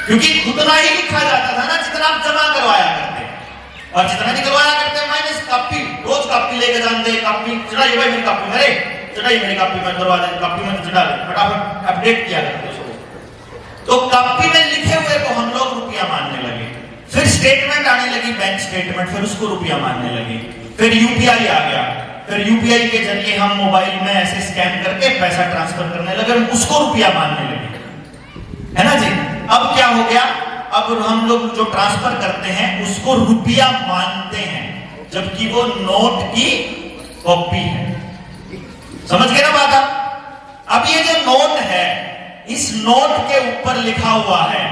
क्योंकि उतना ही लिखा जाता था ना जितना आप जमा करवाया करते, और जितना नहीं करवाया करते माइनस कॉपी, रोज कॉपी लेके जानते, कॉपी चढ़ाई भाई मेरी कॉपी मेरे चढ़ाई मेरी कॉपी में करवा दे, कॉपी में चढ़ा दे, फटाफट अपडेट किया करते उसको। तो कॉपी में लिखे हुए को हम लोग रुपया मानने लगे, फिर स्टेटमेंट आने लगी, बैंक स्टेटमेंट, फिर उसको रुपया मानने लगे, फिर यूपीआई आ गया, फिर यूपीआई के जरिए हम मोबाइल में ऐसे स्कैन करके पैसा ट्रांसफर करने लगे, उसको रुपया मानने लगे, है ना जी। अब क्या हो गया, अब हम लोग जो ट्रांसफर करते हैं उसको रुपया मानते हैं, जबकि वो नोट की कॉपी है। समझ गए ना बात। अब ये जो नोट है, इस नोट के ऊपर लिखा हुआ है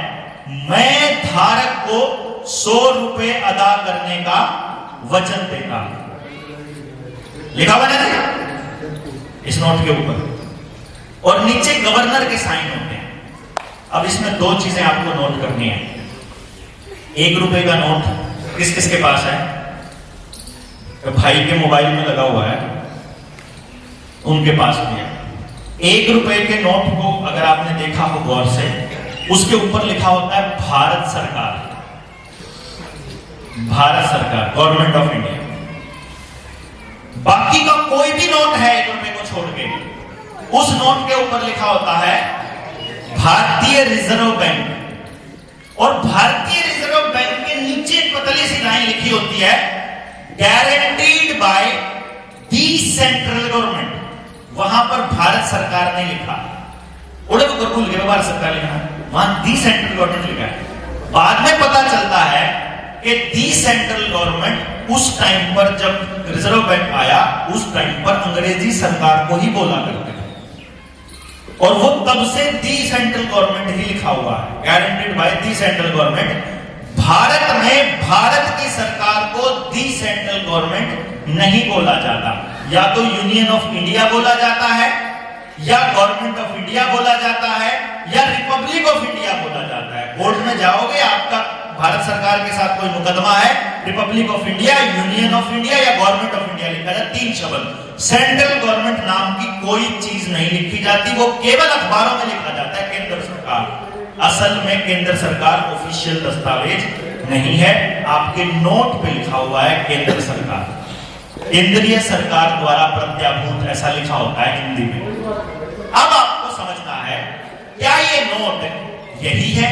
मैं धारक को 100 रुपए अदा करने का वचन देता हूं, लिखा हुआ है इस नोट के ऊपर, और नीचे गवर्नर के साइन होते हैं। अब इसमें दो चीजें आपको नोट करनी है। 1 रुपए का नोट किस किस के पास है? तो भाई के मोबाइल में लगा हुआ है, उनके पास भी है। 1 रुपए के नोट को अगर आपने देखा हो गौर से, उसके ऊपर लिखा होता है भारत सरकार, भारत सरकार, गवर्नमेंट ऑफ इंडिया। बाकी का कोई भी नोट है 1 रुपए को छोड़ के, उस नोट के ऊपर लिखा होता है भारतीय रिजर्व बैंक, और भारतीय रिजर्व बैंक के नीचे पतली सी लाइन लिखी होती है guaranteed by the central government. वहां पर भारत सरकार ने लिखा, उड़े को भूल गए भारत सरकार लिखा, वहां दी सेंट्रल गवर्नमेंट लिखा है। बाद में पता चलता है कि दी सेंट्रल गवर्नमेंट उस टाइम पर जब रिजर्व बैंक आया, उस टाइम पर अंग्रेजी सरकार को ही बोला करते थे, और वो तब से दी सेंट्रल गवर्नमेंट ही लिखा हुआ है, guaranteed by the central government. Bharat में भारत की सरकार को दी सेंट्रल गवर्नमेंट नहीं बोला जाता, या तो यूनियन ऑफ इंडिया बोला जाता है, या गवर्नमेंट ऑफ इंडिया बोला जाता है, या रिपब्लिक ऑफ इंडिया बोला जाता है। कोर्ट में जाओगे, आपका भारत सरकार के साथ कोई मुकदमा है, Republic of India, union of India या गवर्नमेंट ऑफ इंडिया लिखा जाता है, 3 शब्द। सेंट्रल गवर्नमेंट नाम की कोई चीज नहीं लिखी जाती, वो केवल अखबारों में लिखा जाता है केंद्र सरकार। असल में केंद्र सरकार ऑफिशियल दस्तावेज नहीं है, आपके नोट पे लिखा हुआ है केंद्र सरकार, केंद्रीय सरकार द्वारा प्रत्याभूत, ऐसा लिखा होता है हिंदी में। अब आपको समझना है क्या ये नोट यही है,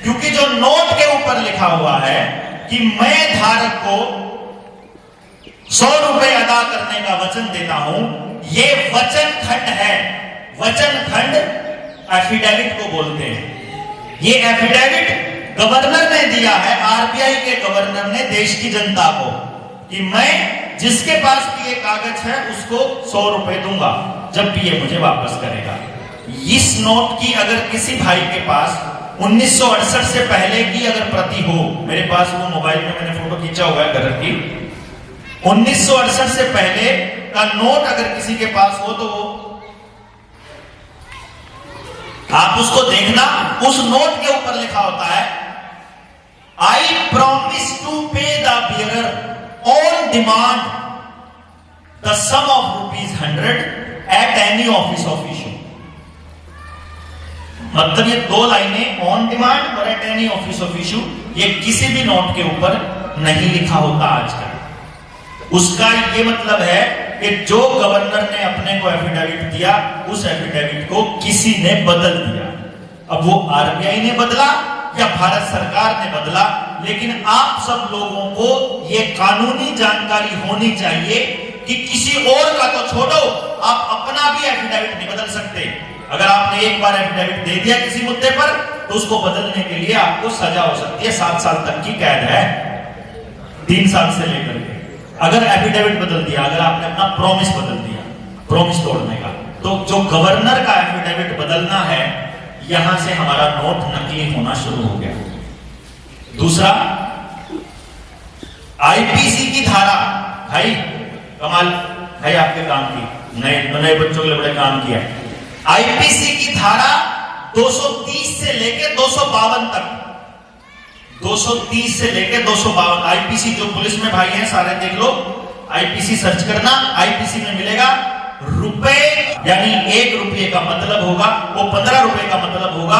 क्योंकि जो नोट के ऊपर लिखा हुआ है कि मैं धारक को 100 रुपए अदा करने का वचन देता हूं, ये वचन खंड है। वचन खंड एफिडेविट को बोलते हैं। ये एफिडेविट गवर्नर ने दिया है, आरबीआई के गवर्नर ने देश की जनता को, कि मैं जिसके पास भी ये कागज है उसको 100 रुपए दूंगा जब भी ये मुझे वापस करेगा। इस नोट की अगर किसी भाई के पास 1968 से पहले की अगर प्रति हो, मेरे पास वो मोबाइल में मैंने फोटो खींचा हुआ है घर की, 1968 से पहले का नोट अगर किसी के पास हो तो आप उसको देखना, उस नोट के ऊपर लिखा होता है I promise to pay the bearer on demand the sum of ₹100 at any office of issue. मतलब ये 2 लाइनें, ऑन डिमांड और at any office of issue, ये किसी भी नोट के ऊपर नहीं लिखा होता आजकल। उसका ये मतलब है कि जो गवर्नर ने अपने को एफिडेविट दिया, उस एफिडेविट को किसी ने बदल दिया। अब वो आरबीआई ने बदला या भारत सरकार ने बदला, लेकिन आप सब लोगों को ये कानूनी जानकारी होनी चाहिए कि किसी और का तो छोड़ो, आप अपना भी एफिडेविट नहीं बदल सकते। अगर आपने एक बार एफिडेविट दे दिया किसी मुद्दे पर, तो उसको बदलने के लिए आपको सजा हो सकती है, 7 साल तक की कैद है, 3 साल से लेकर के। अगर एफिडेविट बदल दिया, अगर आपने अपना प्रॉमिस बदल दिया, प्रॉमिस तोड़ने का, तो जो गवर्नर का एफिडेविट बदलना है, यहां से हमारा नोट नकली होना शुरू हो गया। दूसरा, आईपीसी की धारा, भाई कमाल है आपके काम की, नए बच्चों के लिए बड़े काम किया। आईपीसी की धारा 230 से लेकर 252 तक, 230 से लेकर 252, आईपीसी जो पुलिस में भाई हैं सारे देख लो, आईपीसी सर्च करना, आईपीसी में मिलेगा रुपए, यानी 1 रुपये का मतलब होगा, वो 15 रुपए का मतलब होगा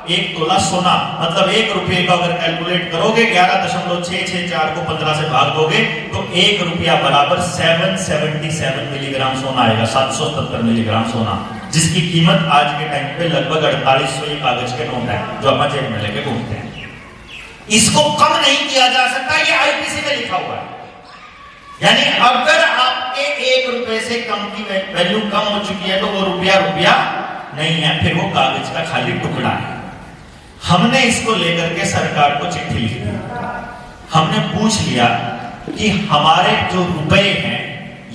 1 तोला सोना, मतलब 1 रुपये का अगर कैलकुलेट करोगे 11.664 को 15 से भाग दोगे तो 1 रुपया बराबर 777 मिलीग्राम सोना आएगा, 777 मिलीग्राम सोना, जिसकी कीमत आज के टाइम पे लगभग 4800 ये कागज के नोट है जो अपन जेब में लेके घूमते हैं। इसको कम नहीं किया जा सकता, ये आईपीसी में लिखा हुआ है। यानी अगर आपके 1 रुपए से कम की वैल्यू कम हो चुकी है तो वो रुपया नहीं है, फिर वो कागज का खाली टुकड़ा है। हमने इसको लेकर के सरकार को चिट्ठी लिखी, हमने पूछ लिया कि हमारे जो रुपए हैं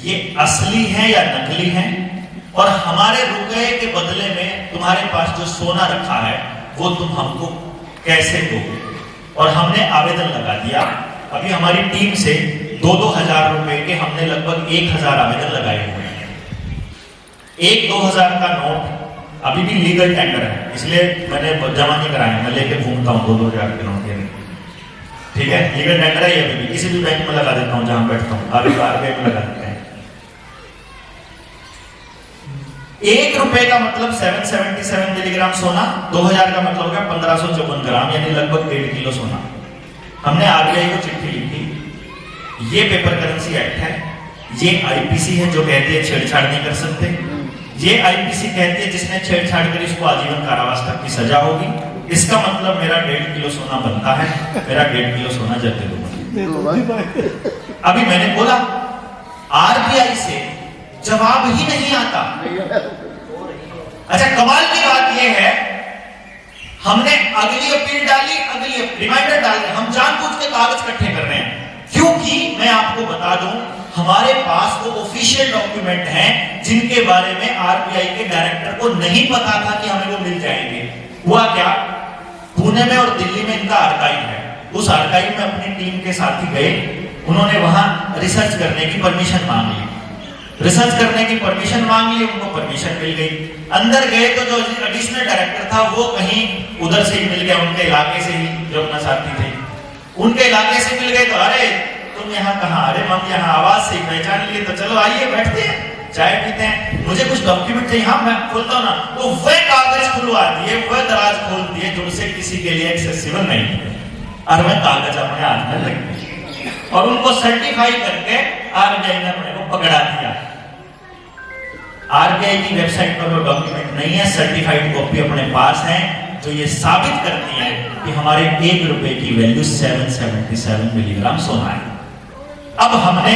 ये असली हैं या नकली हैं, और हमारे रुपए के बदले में तुम्हारे पास जो सोना रखा है वो तुम हमको कैसे दोगे। और हमने आवेदन लगा दिया। अभी हमारी टीम से 2-2 हजार रुपए के हमने लगभग 1000 आवेदन लगाए हुए हैं। 1-2 हजार का नोट अभी भी लीगल टेंडर है, इसलिए मैंने जमा नहीं कराया, मैं लेके घूमता हूँ 2-2 हजार के नोट। ठीक है, लीगल टेंडर है ये अभी भी, किसी भी बैंक में लगा देता हूँ जहां बैठता हूँ, आरबीआई में लगा देते हैं। 1 रुपए का मतलब 777 मिलीग्राम सोना, 2000 का मतलब है 1554 ग्राम, यानी लगभग 1.5 किलो सोना। हमने आरबीआई को चिट्ठी लिखी, ये पेपर करेंसी एक्ट है, ये आईपीसी है जो कहती है छेड़छाड़ नहीं कर सकते, ये आईपीसी कहती है जिसने छेड़छाड़ करी उसको आजीवन कारावास तक की सजा होगी। इसका मतलब मेरा 1.5 किलो सोना बनता है, मेरा 1.5 किलो सोना जब्त दूंगा। अभी मैंने बोला आरबीआई से जवाब ही नहीं आता। अच्छा, कमाल की बात यह है, हमने अगली अपील डाली, अगली रिमाइंडर डाल रहे, हम जानबूझ के कागज इकट्ठे कर रहे हैं, क्योंकि मैं आपको बता दूं हमारे पास वो ऑफिशियल डॉक्यूमेंट हैं जिनके बारे में आरबीआई के डायरेक्टर को नहीं पता था कि हमें वो मिल जाएंगे। हुआ क्या, पुणे में और दिल्ली में इनका आर्काइव है, उस आर्काइव में अपनी टीम के साथी गए, उन्होंने वहां रिसर्च करने की परमिशन मांग ली, रिसर्च करने की परमिशन मांग ली, उनको परमिशन मिल गई। अंदर गए तो जो एडिशनल डायरेक्टर था वो कहीं उधर से ही मिल गया, उनके इलाके से ही, जो अपना साथी थे उनके इलाके से मिल गए। तो अरे तुम यहाँ कहाँ, अरे हम यहाँ आवाज से पहचान लिए, तो चलो आइए बैठते हैं, चाय पीते हैं, मुझे कुछ डॉक्यूमेंट चाहिए। हाँ मैं खोलता हूँ ना, तो वह कागज खुलवा दिए, वह दराज खोल दिए जो उसे किसी के लिए एक्सेसिबल नहीं थे, और वह कागज अपने हाथ में लग गए और उनको सर्टिफाई करके आरबीआई ने अपने को पकड़ा दिया। आरबीआई की वेबसाइट पर वो डॉक्यूमेंट नहीं है, सर्टिफाइड कॉपी अपने पास है जो ये साबित करती है कि हमारे 1 रुपए की वैल्यू 777 मिलीग्राम सोना है। अब हमने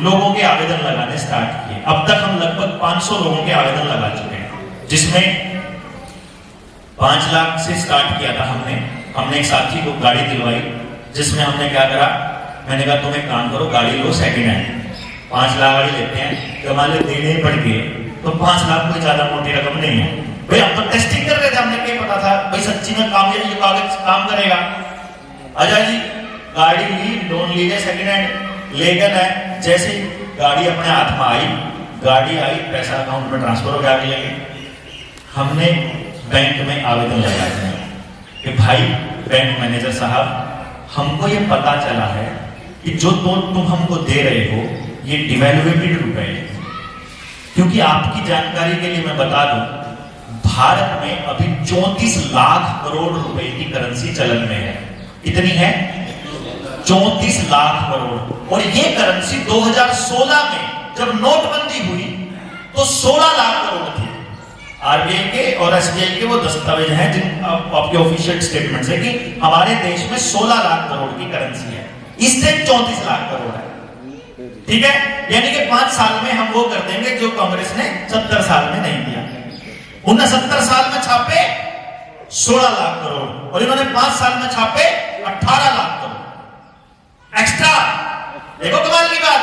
लोगों के आवेदन लगाने स्टार्ट किए, अब तक हम लगभग 500 लोगों के आवेदन लगा चुके हैं, जिसमें 5 लाख से स्टार्ट किया था हमने एक साथी को गाड़ी दिलवाई, जिसमें हमने क्या करा, मैंने कहा तुम एक काम करो, गाड़ी लो सेकंड हैंड, 5 लाख गाड़ी लेते हैं, तो हमारे देने ही पड़ गए, तो 5 लाख कोई ज्यादा मोटी रकम नहीं है भाई। हम तो टेस्टिंग कर रहे थे, हमने क्या पता था भाई सच्ची में काम ये कागज काम करेगा। अजय जी गाड़ी ली, लोन लीजिए सेकंड हैंड, लेकिन है जैसे गाड़ी अपने हाथ में आई, गाड़ी आई, पैसा अकाउंट में ट्रांसफर हो गया, लेके हमने बैंक में आवेदन लगाया कि भाई बैंक मैनेजर साहब, हमको ये पता चला है कि जो तुम हमको दे रहे हो ये डिवैल्यूएटेड रुपए है। क्योंकि आपकी जानकारी के लिए मैं बता दूं, भारत में अभी 34 लाख करोड़ रुपए की करेंसी चलन में है। कितनी है? 34 लाख करोड़। और ये करेंसी 2016 में जब नोटबंदी हुई तो 16 लाख करोड़ थी। आरबीआई के और एसबीआई के वो दस्तावेज हैं जिन आपके ऑफिशियल स्टेटमेंट है कि हमारे देश में 16 लाख करोड़ की करेंसी है, इस टाइम 34 लाख करोड़ है। ठीक है, यानी कि 5 साल में हम वो कर देंगे जो कांग्रेस ने 70 साल में नहीं किया। उन्होंने 70 साल में छापे 16 लाख करोड़ और इन्होंने 5 साल में छापे 18 लाख करोड़ एक्स्ट्रा। देखो कमाल की बात,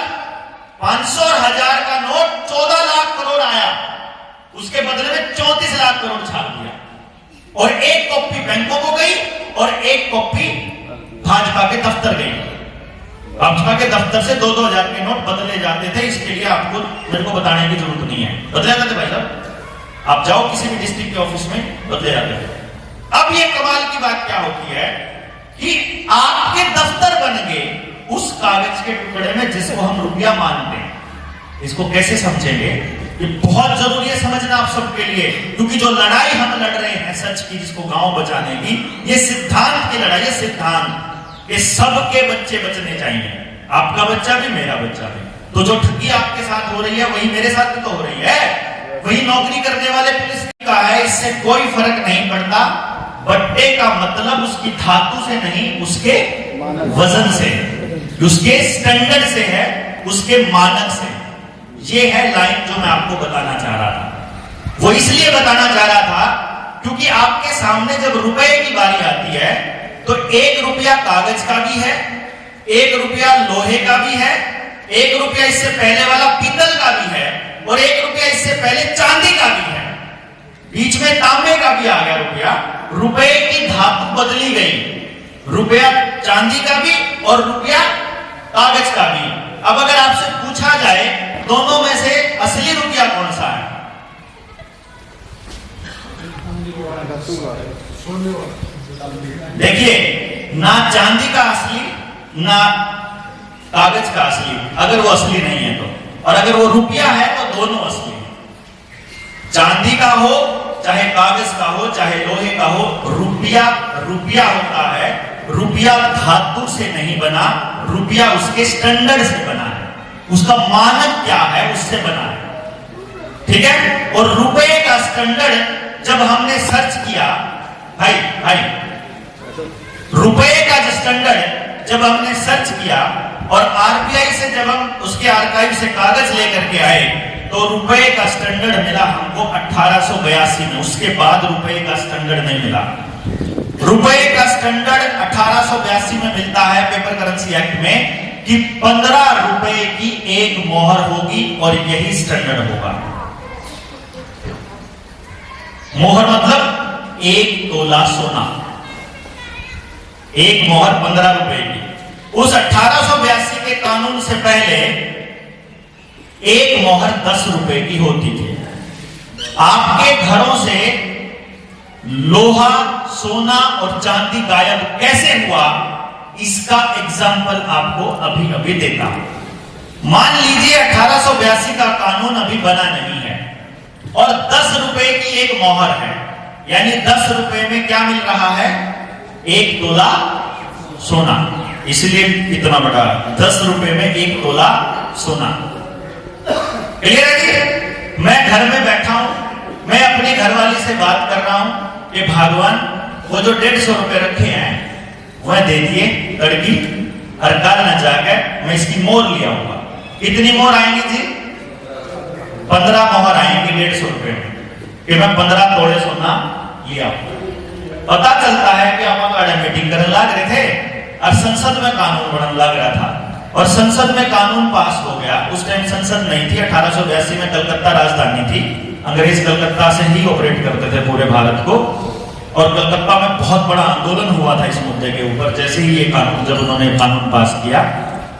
500 और 1000 का नोट 14 लाख करोड़ आया, उसके बदले में 34 लाख करोड़ छाप दिया। और एक कॉपी बैंकों को गई और एक कॉपी भाजपा के दफ्तर गई। भाजपा के दफ्तर से 2-2 हजार के नोट बदले जाते थे, इसके लिए आपको मेरे को बताने की जरूरत नहीं है, बदले जाते थे भाई साहब, आप जाओ किसी भी डिस्ट्रिक्ट के ऑफिस में, बदले जाते थे। अब ये कमाल की बात क्या होती है कि आपके दफ्तर बन गए उस कागज के टुकड़े में जिसको हम रुपया मानते हैं। इसको कैसे समझेंगे? ये बहुत जरूरी है समझना आप सबके लिए, क्योंकि जो लड़ाई हम लड़ रहे हैं सच की, जिसको गांव बचाने की, ये सिद्धांत की लड़ाई है। सिद्धांत ये सबके बच्चे बचने चाहिए, आपका बच्चा भी, मेरा बच्चा भी। तो जो ठगी आपके साथ हो रही है वही मेरे साथ भी तो हो रही है, वही नौकरी करने वाले पुलिस का है, इससे कोई फर्क नहीं पड़ता। बट्टे का मतलब उसकी धातु से नहीं, उसके वजन से, उसके स्टैंडर्ड से है, उसके मानक से। ये है लाइन जो मैं आपको बताना चाह रहा था। वो इसलिए बताना चाह रहा था क्योंकि आपके सामने जब रुपए की बारी आती है तो 1 रुपया कागज का भी है, 1 रुपया लोहे का भी है, 1 रुपया इससे पहले वाला पीतल का भी है, और 1 रुपया इससे पहले चांदी का भी है, बीच में तांबे का भी आ गया रुपया। रुपए की धातु बदली गई, रुपया चांदी का भी और रुपया कागज का भी। अब अगर आपसे पूछा जाए दोनों में से असली रुपया कौन सा है? देखिए, ना चांदी का असली ना कागज का असली, अगर वो असली नहीं है तो, और अगर वो रुपया है तो दोनों असली। चांदी का हो चाहे कागज का हो चाहे लोहे का हो, रुपया रुपया होता है। रुपया धातु से नहीं बना, रुपया उसके स्टैंडर्ड से बना है, उसका मानक क्या है उससे बना है, ठीक है। और रुपए का स्टैंडर्ड जब हमने सर्च किया, भाई रुपए का स्टैंडर्ड जब हमने सर्च किया और आरबीआई से जब हम उसके आर्काइव से कागज लेकर के आए तो रुपए का स्टैंडर्ड मिला हमको 1882 में। उसके बाद रुपए का स्टैंडर्ड नहीं मिला। रुपए का स्टैंडर्ड 1882 में मिलता है पेपर करेंसी एक्ट में कि 15 रुपए की एक मोहर होगी और यही स्टैंडर्ड होगा। मोहर मतलब 1 तोला सोना, एक मोहर 15 रुपए की। उस 1882 के कानून से पहले एक मोहर 10 रुपए की होती थी। आपके घरों से लोहा, सोना और चांदी गायब कैसे हुआ, इसका एग्जाम्पल आपको अभी अभी देता हूं। मान लीजिए 1882 का कानून अभी बना नहीं है और 10 रुपए की एक मोहर है, यानी 10 रुपए में क्या मिल रहा है, 1 तोला सोना। इसलिए इतना बड़ा 10 रुपए में 1 तोला सोना। क्लियर है जी? मैं घर में बैठा हूं, मैं अपनी घरवाली से बात कर रहा हूं कि भगवान वो जो 150 रुपए रखे हैं वह दे दिए लड़की, हड़ताल न जाकर मैं इसकी मोहर लिया आऊंगा। कितनी मोहर आएंगी जी? 15 मोहर आएंगी 150 रुपए में, कि मैं 15 तोड़े सोना लिया। पता चलता है कि हम मीटिंग करने लग रहे थे और संसद में कानून बनने लग रहा था और संसद में कानून पास हो गया। उस टाइम संसद नहीं थी, 1882 में कलकत्ता राजधानी थी, अंग्रेज कलकत्ता से ही ऑपरेट करते थे पूरे भारत को। और कलकत्ता में बहुत बड़ा आंदोलन हुआ था इस मुद्दे के ऊपर। जैसे ही ये कानून, जब उन्होंने कानून पास किया,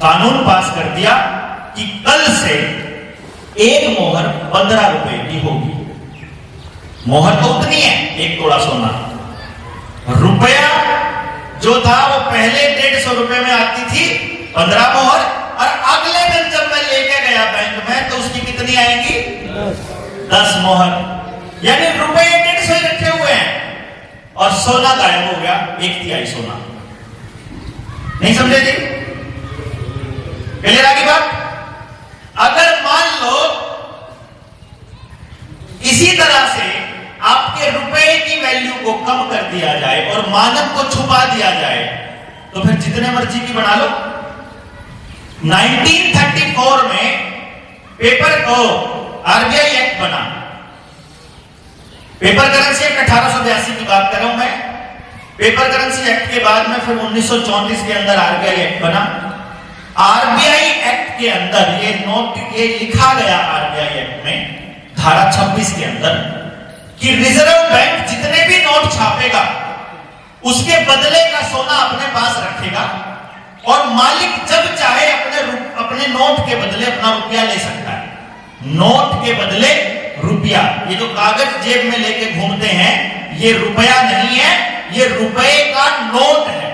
कानून पास कर दिया कि कल से एक मोहर 15 रुपए की होगी। मोहर तो उतनी है, 1 तोला सोना। रुपया जो था वो पहले 150 रुपए में आती थी 15 मोहर, और अगले दिन जब मैं लेके गया बैंक में तो उसकी कितनी आएंगी? 10 मोहर। यानी रुपए 150 ही रखे हुए हैं और सोना गायब हो गया, 1/3 सोना। नहीं समझे जी? क्लियर आगे बात? अगर मान लो इसी तरह से आपके रुपए की वैल्यू को कम कर दिया जाए और मानक को छुपा दिया जाए तो फिर जितने मर्जी की बना लो। 1934 में पेपर को आरबीआई एक्ट बना, पेपर करेंसी एक्ट 1882 की बात कर रहा हूं मैं। पेपर करेंसी एक्ट के बाद में फिर 1934 के अंदर आरबीआई एक्ट बना। आरबीआई एक्ट के अंदर ये लिखा गया आरबीआई एक्ट में धारा 26 के अंदर कि रिजर्व बैंक जितने भी नोट छापेगा उसके बदले का सोना अपने पास रखेगा और मालिक जब चाहे अपने नोट के बदले अपना रुपया ले सकता है। नोट के बदले रुपया, ये जो कागज जेब में लेके घूमते हैं ये रुपया नहीं है, ये रुपए का नोट है,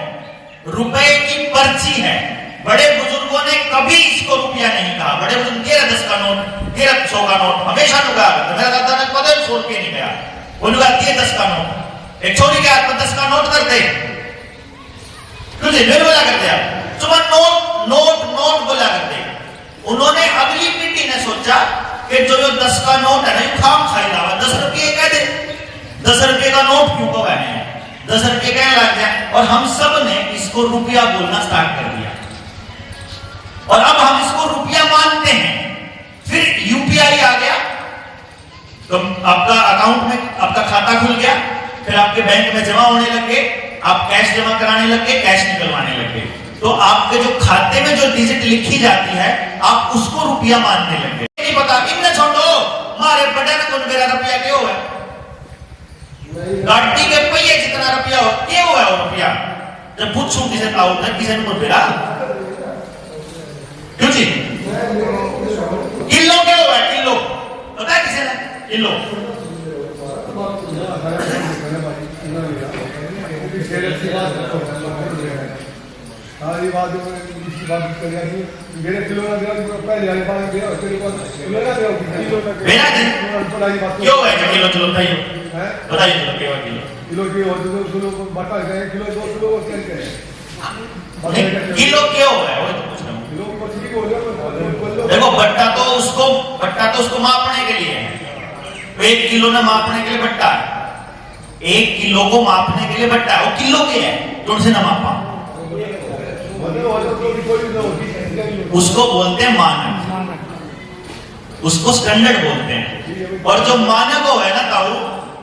रुपए की पर्ची है। बड़े बुजुर्गों ने कभी इसको रुपया नहीं कहा। बड़े बुजुर्ग 13-10 का नोट, 1300 का नोट हमेशा नुका। मेरा दादा ने कदम छोड़ के नहीं गया। वो नुका 10 का नोट, एक छोरी के हाथ में 10 का नोट कर दे, तुझे नहीं बोला कर दिया, सुबह नोट नोट नोट बोला कर दे। उन्होंने अगली पीढ़ी ने सोचा कि जो 10 का नोट है ना, खाम खाई लावा, 10 रुपये कह दे, 10 रुपये का नोट क्यों को है, 10 रुपये कहने लग गया। और हम सब ने इसको रुपया बोलना स्टार्ट कर दिया, और अब हम इसको रुपया मानते हैं। फिर यूपीआई आ गया, तो आपका अकाउंट में आपका खाता खुल गया, फिर आपके बैंक में जमा होने लग गए, आप कैश जमा कराने लग गए, कैश निकलवाने लग गए। तो आपके जो खाते में जो डिजिट लिखी जाती है, आप उसको रुपया मानने लग गए। नहीं पता इन छोड़ो मारे बड़े ने कौन मेरा रुपया क्यों है, गाड़ी के पहिए जितना रुपया हो क्यों है वो रुपया। जब पूछूं किसे ताऊ था, किसे ने मेरा क्यों जी किलो क्यों है, किलो पता है किसे ने किलो सारी बात इसी बात कर रहा हूं। मेरे किलो ना दिया पहले वाली बात दिया, उसके बाद किलो ना दिया, किलो ना मेरा दिन क्यों है कि किलो किलो बताइए, बताइए क्यों है किलो की हो तो किलो बता गए, किलो 2 किलो और क्या है किलो क्यों है वो तो पूछ रहा हूं। किलो मछली को बोलो, देखो बट्टा तो उसको मापने के लिए है, 1 किलो ना मापने के लिए बट्टा है, 1 किलो को मापने के लिए बट्टा है, वो किलो के है तो उनसे ना मापा, उसको बोलते हैं मानक, उसको स्टैंडर्ड बोलते हैं। और जो मानक है ना ताऊ,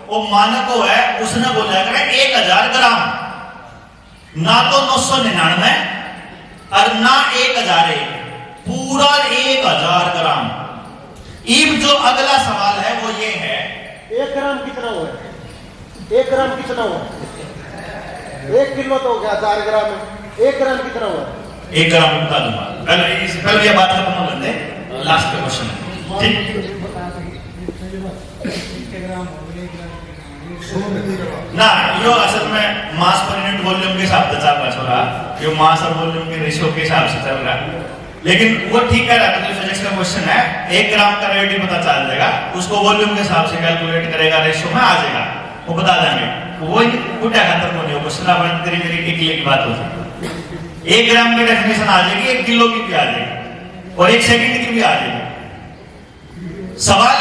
वो मानक है, उसने बोला करे 1000 ग्राम, ना तो 999 और ना 1001, पूरा 1000 ग्राम। अब जो अगला सवाल है वो ये है, 1 ग्राम कितना हुआ, 1 ग्राम कितना हुआ, 1 किलो तो हो गया, 1000 ग्राम है, 1 ग्राम कितना हुआ, 1 ग्राम बता दूंगा। पहले ये बात खत्म कर लेते, लास्ट का क्वेश्चन ठीक ना। यो असल में मास पर यूनिट वॉल्यूम के हिसाब से चल रहा छोरा, यो मास और वॉल्यूम के रेशियो के हिसाब से चल रहा है, लेकिन वो ठीक है। तो फिजिक्स का क्वेश्चन है, 1 ग्राम का रेडियो पता चल जाएगा, उसको वॉल्यूम के हिसाब से कैलकुलेट करेगा, रेशियो में आ जाएगा, वो बता देंगे। वो उठा खत्म हो गया क्वेश्चन, अपन तेरी की बात हो जाएगी। 1 ग्राम की डेफिनेशन आ जाएगी, 1 किलो की भी आ जाएगी, और 1 सेकंड की भी आ जाएगी। सवाल